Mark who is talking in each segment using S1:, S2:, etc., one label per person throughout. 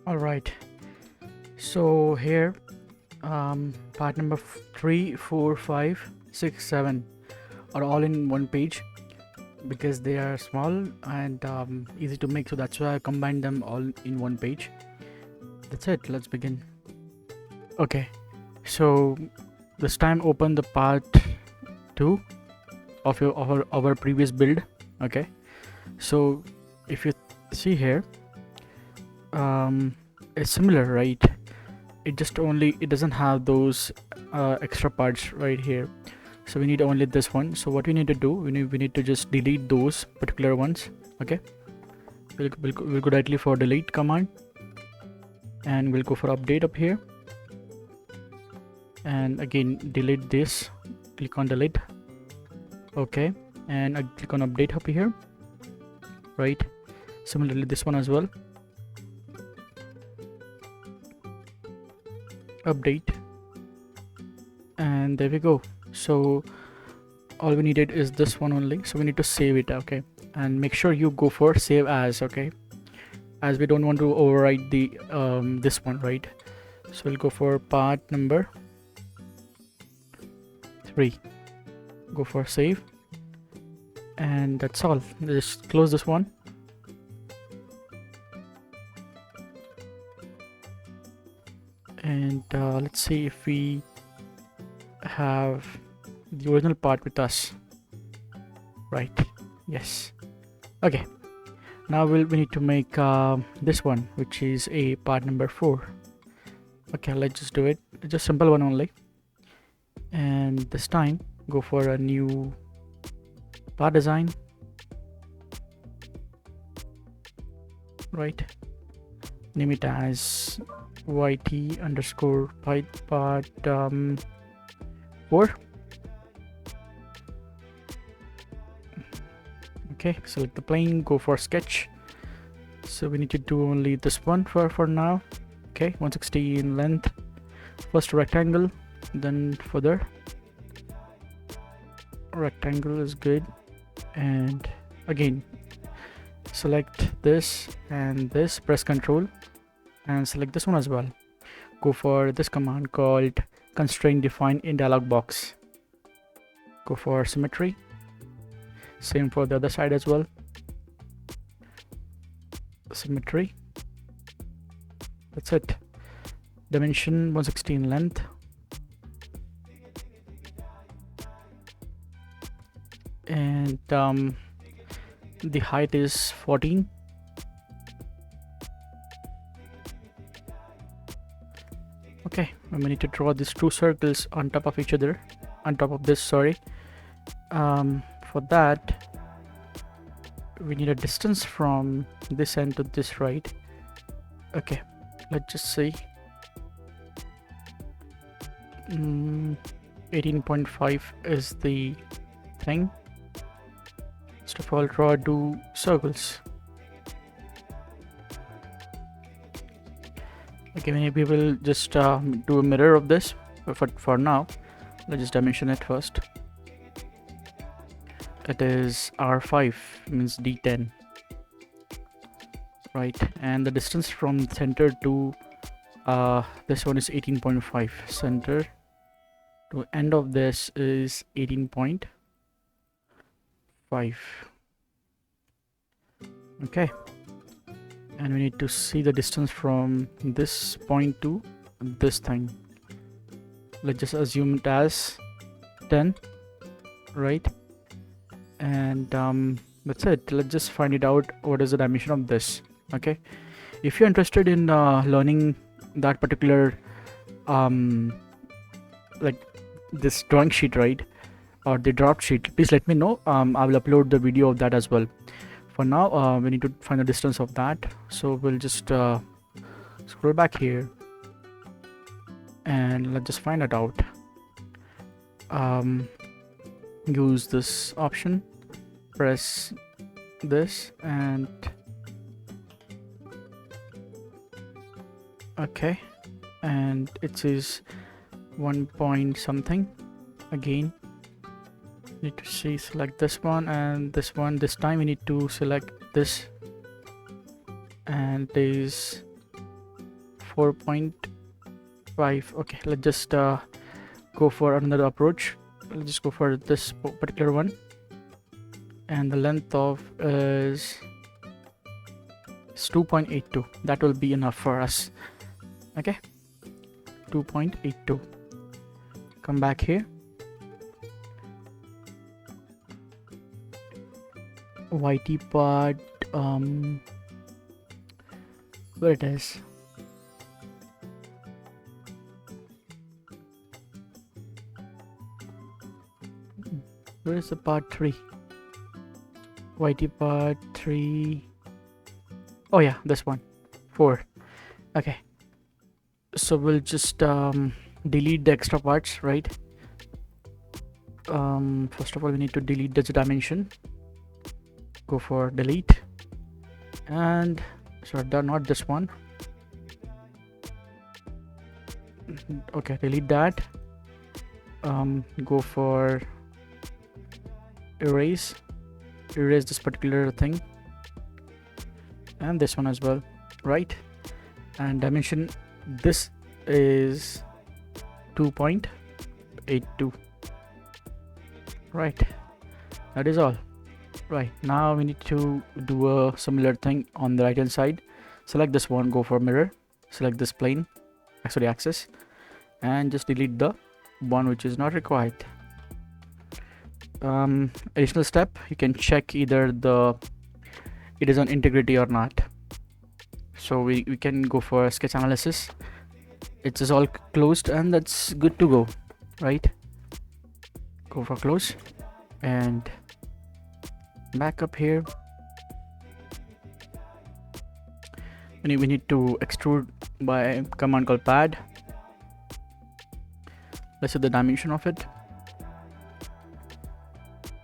S1: All right, so here part number 3, 4, 5, 6, 7 are all in one page because they are small and easy to make, so that's why I combined them all in one page. That's it, let's begin. Okay, so this time open the part 2 of our previous build. Okay, so if you see here, it's similar, right? It doesn't have those extra parts right here, so we need only this one. So what we need to do, we need to just delete those particular ones. Okay, we'll go directly for delete command, and we'll go for update up here, and again delete this, click on delete. Okay, and I click on update up here, right? Similarly this one as well, update, and there we go. So all we needed is this one only, so we need to save it. Okay, and make sure you go for save as. Okay, as we don't want to overwrite the this one, right? So we'll go for part number 3, go for save, and that's all. Just close this one, and let's see if we have the original part with us, right? Yes. Okay, now we need to make this one, which is a part number 4. Okay, let's just do it, just simple one only, and this time go for a new part design, right? Name it as YT underscore part 4. Okay, select the plane, go for sketch. So we need to do only this one for now. Okay, 160 in length, first rectangle, then further rectangle is good, and again select this and this, press Ctrl and select this one as well. Go for this command called constraint define in dialog box, go for symmetry, same for the other side as well, symmetry. That's it. Dimension 160 in length, and the height is 14. Okay, we need to draw these 2 circles on top of each other, on top of this, sorry. For that we need a distance from this end to this, right? Okay, let's just see. 18.5 is the thing. First of all, do circles. Okay, maybe we'll just do a mirror of this, but for now let's just dimension it first. It is R5, means D10, right? And the distance from center to this one is 18.5. Center to end of this is 18.5. okay, and we need to see the distance from this point to this thing. Let's just assume it as 10, right? And that's it. Let's just find it out, what is the dimension of this. Okay, if you're interested in learning that particular like this drawing sheet, right, or the draft sheet, please let me know. I will upload the video of that as well. For now we need to find the distance of that, so we'll just scroll back here and let's just find it out. Use this option, press this, and okay, and it says 1 point something. Again need to see, select this one and this one. This time we need to select this, and it is 4.5. Okay, let's just go for another approach. Let's just go for this particular one, and the length of is 2.82. That will be enough for us. Okay, 2.82. Come back here, YT part, where it is. Where is the part 3? YT part 3. Oh yeah, this one. 4. Okay, so we'll just delete the extra parts, right? First of all, we need to delete this dimension. Go for delete, and so not this one. Okay, delete that. Go for erase this particular thing, and this one as well, right? And dimension, this is 2.82, right? That is all. Right, now we need to do a similar thing on the right hand side. Select this one, go for mirror, select this plane, actually axis, and just delete the one which is not required. Additional step, you can check either it is on integrity or not. So we can go for sketch analysis. It is all closed and that's good to go, right? Go for close and back up here. We need to extrude by command called pad. Let's see the dimension of it,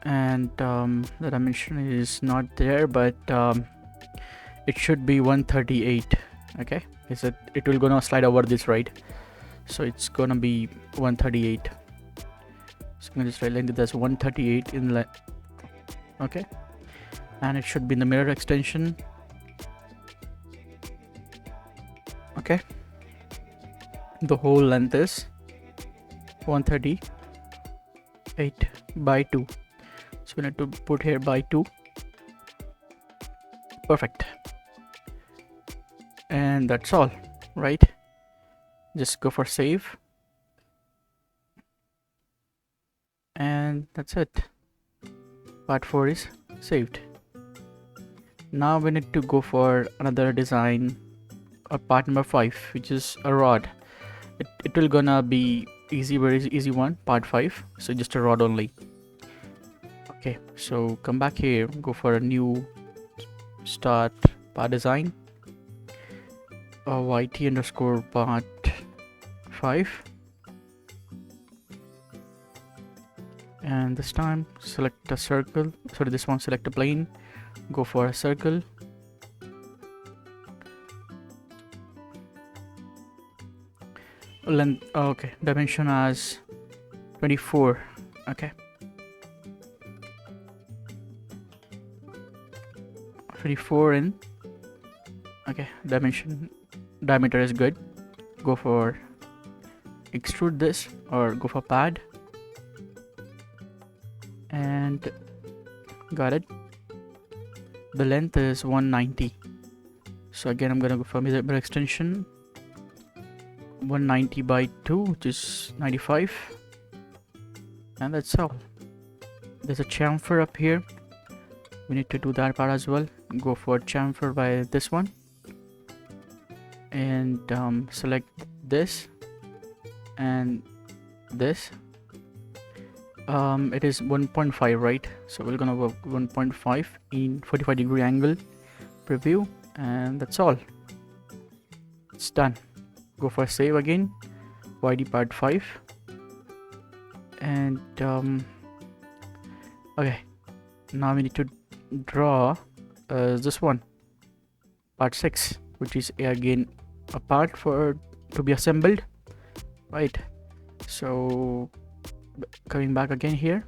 S1: and the dimension is not there, but it should be 138. Okay, it will gonna slide over this, right? So it's gonna be 138. So I'm gonna just write this 138 in length. Okay, and it should be in the mirror extension. Okay, the whole length is 138 by 2, so we need to put here by 2. Perfect, and that's all, right? Just go for save, and that's it. Part 4 is saved. Now we need to go for another design, or part number 5, which is a rod. It will gonna be easy, very easy one, part 5. So just a rod only. Okay, so come back here, go for a new start part design, YT underscore part 5, and this time select a circle. Sorry, this one, select a plane, go for a circle, length, okay, dimension as 24. Okay, 24 in. Okay, diameter is good. Go for extrude this, or go for pad, and got it. The length is 190. So again, I'm gonna go for mirror extension, 190 by 2, which is 95, and that's all. There's a chamfer up here, we need to do that part as well. Go for chamfer by this one, and select this and this. It is 1.5, right? So we're gonna work 1.5 in 45-degree angle, preview, and that's all. It's done. Go for save again, YD part 5, and okay, now we need to draw this one, part 6, which is again a part for to be assembled, right? So coming back again here,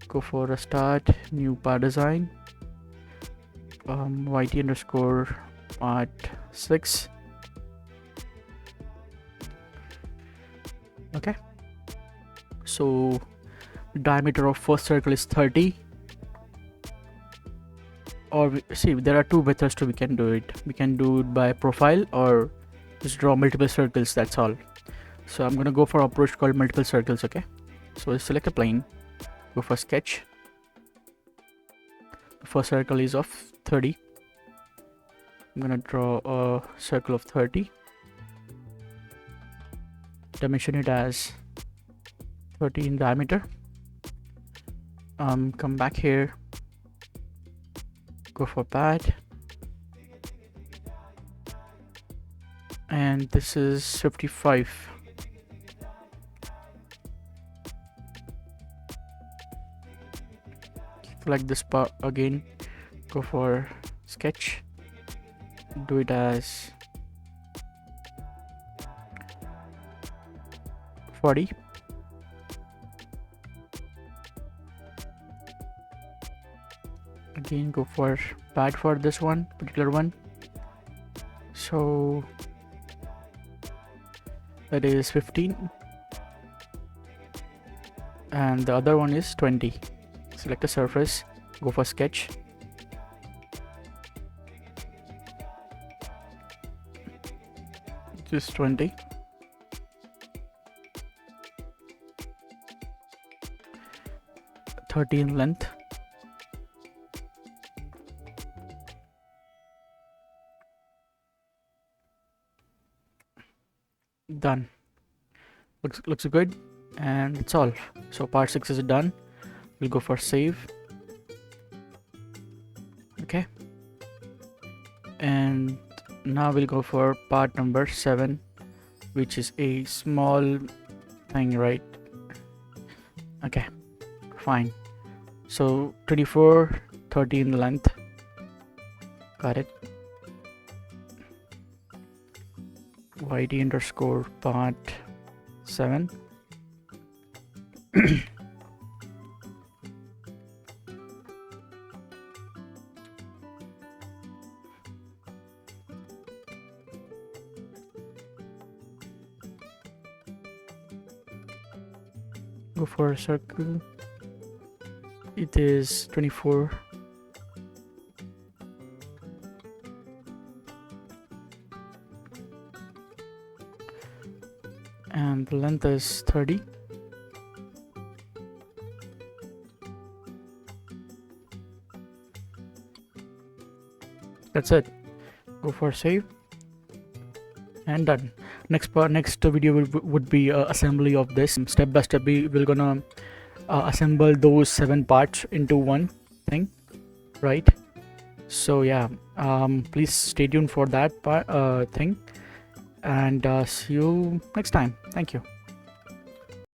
S1: go for a start new part design, YT underscore part 6, Okay, so diameter of first circle is 30, or see, there are two methods to we can do it. We can do it by profile or just draw multiple circles, that's all. So I'm gonna go for approach called multiple circles. Okay, so select a plane, go for sketch. The first circle is of 30. I'm gonna draw a circle of 30, dimension it as 30 in diameter. Come back here, go for pad, and this is 55. Select this part again, go for sketch, do it as 40. Again, go for pad for this one particular one, so that is 15, and the other one is 20. Select a surface, go for sketch, just 20. In length. Done. Looks good, and it's all. So part 6 is done. We'll go for save. Okay, and now we'll go for part number 7, which is a small thing, right? Okay, fine. So 24, 30 in length. Got it. YD underscore part 7. Go for a circle. It is 24. And the length is 30. That's it. Go for save, and done. Next video would be assembly of this. Step by step we're gonna assemble those 7 parts into one thing, right? So yeah, please stay tuned for that part thing, and see you next time. Thank you.